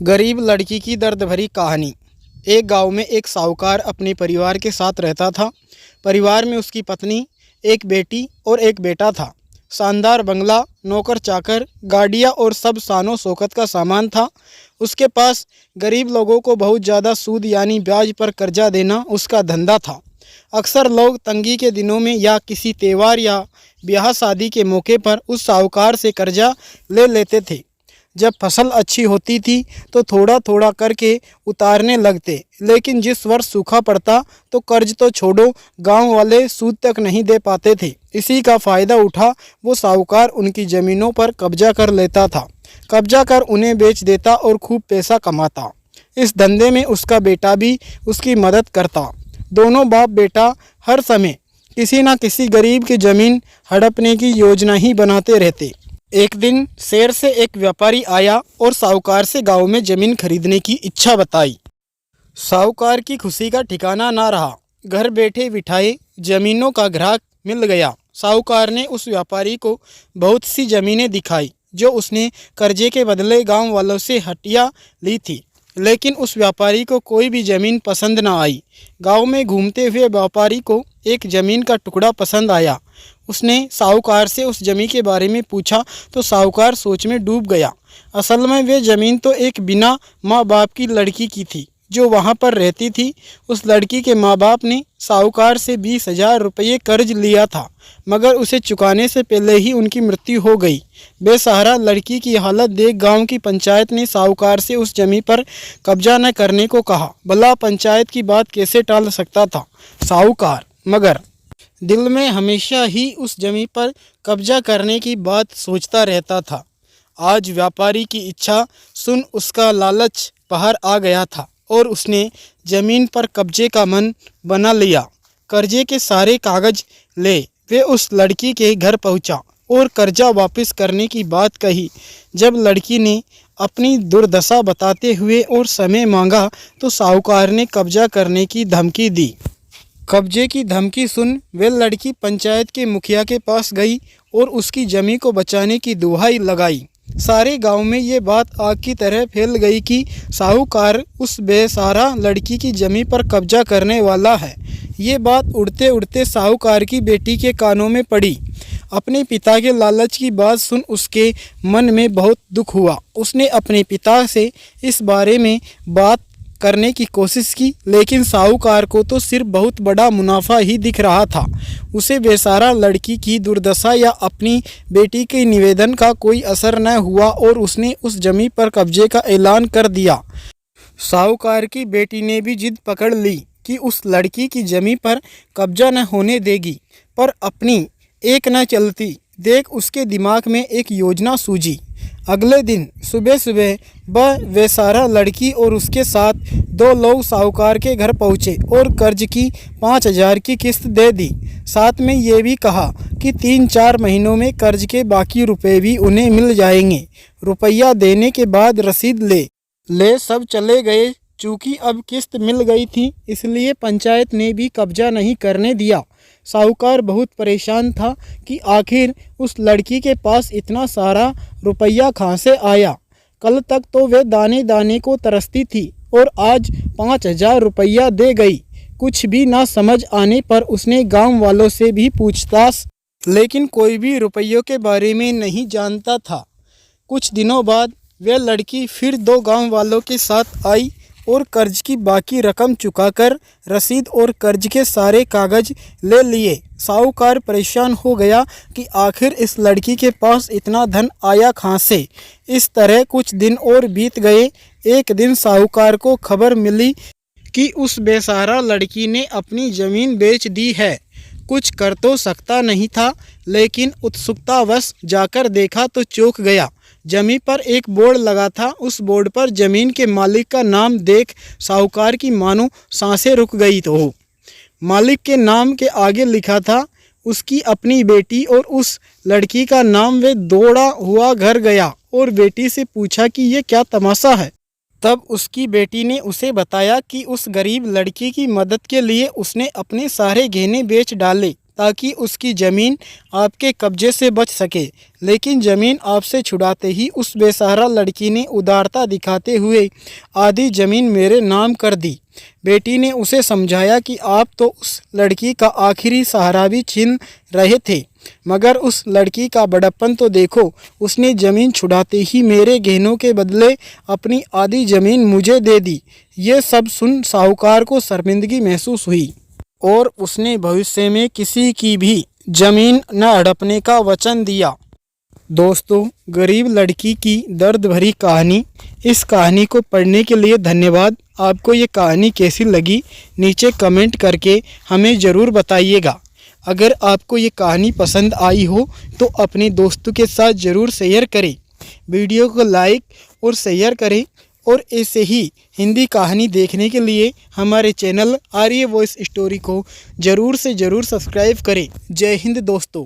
गरीब लड़की की दर्द भरी कहानी। एक गांव में एक साहूकार अपने परिवार के साथ रहता था। परिवार में उसकी पत्नी, एक बेटी और एक बेटा था। शानदार बंगला, नौकर चाकर, गाड़ियां और सब शानो शौकत का सामान था। उसके पास गरीब लोगों को बहुत ज़्यादा सूद यानी ब्याज पर कर्जा देना उसका धंधा था। अक्सर लोग तंगी के दिनों में या किसी त्यौहार या ब्याह शादी के मौके पर उस साहूकार से कर्जा ले लेते थे। जब फसल अच्छी होती थी तो थोड़ा थोड़ा करके उतारने लगते, लेकिन जिस वर्ष सूखा पड़ता तो कर्ज तो छोड़ो, गांव वाले सूद तक नहीं दे पाते थे। इसी का फ़ायदा उठा वो साहूकार उनकी ज़मीनों पर कब्जा कर लेता था। कब्जा कर उन्हें बेच देता और खूब पैसा कमाता। इस धंधे में उसका बेटा भी उसकी मदद करता। दोनों बाप बेटा हर समय किसी न किसी गरीब की ज़मीन हड़पने की योजना ही बनाते रहते। एक दिन शहर से एक व्यापारी आया और साहूकार से गांव में ज़मीन खरीदने की इच्छा बताई। साहूकार की खुशी का ठिकाना ना रहा। घर बैठे बिठाए ज़मीनों का ग्राहक मिल गया। साहूकार ने उस व्यापारी को बहुत सी ज़मीनें दिखाई जो उसने कर्जे के बदले गांव वालों से हटिया ली थी, लेकिन उस व्यापारी को कोई भी ज़मीन पसंद ना आई। गांव में घूमते हुए व्यापारी को एक ज़मीन का टुकड़ा पसंद आया। उसने साहूकार से उस ज़मीन के बारे में पूछा तो साहूकार सोच में डूब गया। असल में वे ज़मीन तो एक बिना माँ बाप की लड़की की थी जो वहाँ पर रहती थी। उस लड़की के माँ बाप ने साहूकार से 20,000 रुपये कर्ज लिया था, मगर उसे चुकाने से पहले ही उनकी मृत्यु हो गई। बेसहारा लड़की की हालत देख गांव की पंचायत ने साहूकार से उस जमीन पर कब्जा न करने को कहा। भला पंचायत की बात कैसे टाल सकता था साहूकार, मगर दिल में हमेशा ही उस जमीन पर कब्जा करने की बात सोचता रहता था। आज व्यापारी की इच्छा सुन उसका लालच बाहर आ गया था और उसने ज़मीन पर कब्जे का मन बना लिया। कर्जे के सारे कागज ले वे उस लड़की के घर पहुंचा और कर्जा वापस करने की बात कही। जब लड़की ने अपनी दुर्दशा बताते हुए और समय मांगा तो साहूकार ने कब्जा करने की धमकी दी। कब्जे की धमकी सुन वे लड़की पंचायत के मुखिया के पास गई और उसकी ज़मीन को बचाने की दुहाई लगाई। सारे गांव में ये बात आग की तरह फैल गई कि साहूकार उस बेसहारा लड़की की ज़मीन पर कब्जा करने वाला है। ये बात उड़ते उड़ते साहूकार की बेटी के कानों में पड़ी। अपने पिता के लालच की बात सुन उसके मन में बहुत दुख हुआ। उसने अपने पिता से इस बारे में बात करने की कोशिश की, लेकिन साहूकार को तो सिर्फ बहुत बड़ा मुनाफा ही दिख रहा था। उसे बेसहारा लड़की की दुर्दशा या अपनी बेटी के निवेदन का कोई असर न हुआ और उसने उस जमीन पर कब्जे का ऐलान कर दिया। साहूकार की बेटी ने भी जिद पकड़ ली कि उस लड़की की जमीन पर कब्जा न होने देगी, पर अपनी एक न चलती देख उसके दिमाग में एक योजना सूझी। अगले दिन सुबह सुबह वह बेसहारा लड़की और उसके साथ 2 लोग साहूकार के घर पहुँचे और कर्ज की 5,000 की किस्त दे दी। साथ में ये भी कहा कि 3-4 महीनों में कर्ज के बाकी रुपए भी उन्हें मिल जाएंगे। रुपया देने के बाद रसीद ले सब चले गए। चूँकि अब किस्त मिल गई थी इसलिए पंचायत ने भी कब्जा नहीं करने दिया। साहूकार बहुत परेशान था कि आखिर उस लड़की के पास इतना सारा रुपया कहाँ से आया। कल तक तो वे दाने दाने को तरसती थी और आज 5,000 रुपया दे गई। कुछ भी ना समझ आने पर उसने गांव वालों से भी पूछताछ, लेकिन कोई भी रुपयों के बारे में नहीं जानता था। कुछ दिनों बाद वह लड़की फिर 2 गांव वालों के साथ आई और कर्ज की बाकी रकम चुकाकर रसीद और कर्ज के सारे कागज ले लिए। साहूकार परेशान हो गया कि आखिर इस लड़की के पास इतना धन आया कहाँ से। इस तरह कुछ दिन और बीत गए। एक दिन साहूकार को खबर मिली कि उस बेसहारा लड़की ने अपनी ज़मीन बेच दी है। कुछ कर तो सकता नहीं था, लेकिन उत्सुकतावश जाकर देखा तो चौंक गया। जमीन पर एक बोर्ड लगा था। उस बोर्ड पर ज़मीन के मालिक का नाम देख साहूकार की मानो सांसें रुक गई। तो मालिक के नाम के आगे लिखा था उसकी अपनी बेटी और उस लड़की का नाम। वे दौड़ा हुआ घर गया और बेटी से पूछा कि ये क्या तमाशा है। तब उसकी बेटी ने उसे बताया कि उस गरीब लड़की की मदद के लिए उसने अपने सारे गहने बेच डाले ताकि उसकी ज़मीन आपके कब्ज़े से बच सके, लेकिन ज़मीन आपसे छुड़ाते ही उस बेसहारा लड़की ने उदारता दिखाते हुए आधी ज़मीन मेरे नाम कर दी। बेटी ने उसे समझाया कि आप तो उस लड़की का आखिरी सहारा भी छीन रहे थे, मगर उस लड़की का बड़प्पन तो देखो, उसने ज़मीन छुड़ाते ही मेरे गहनों के बदले अपनी आधी ज़मीन मुझे दे दी। ये सब सुन साहूकार को शर्मिंदगी महसूस हुई और उसने भविष्य में किसी की भी ज़मीन न हड़पने का वचन दिया। दोस्तों, गरीब लड़की की दर्द भरी कहानी। इस कहानी को पढ़ने के लिए धन्यवाद। आपको ये कहानी कैसी लगी नीचे कमेंट करके हमें ज़रूर बताइएगा। अगर आपको ये कहानी पसंद आई हो तो अपने दोस्तों के साथ ज़रूर शेयर करें, वीडियो को लाइक और शेयर करें, और ऐसे ही हिंदी कहानी देखने के लिए हमारे चैनल आर्य वॉइस स्टोरी को ज़रूर से ज़रूर सब्सक्राइब करें। जय हिंद दोस्तों।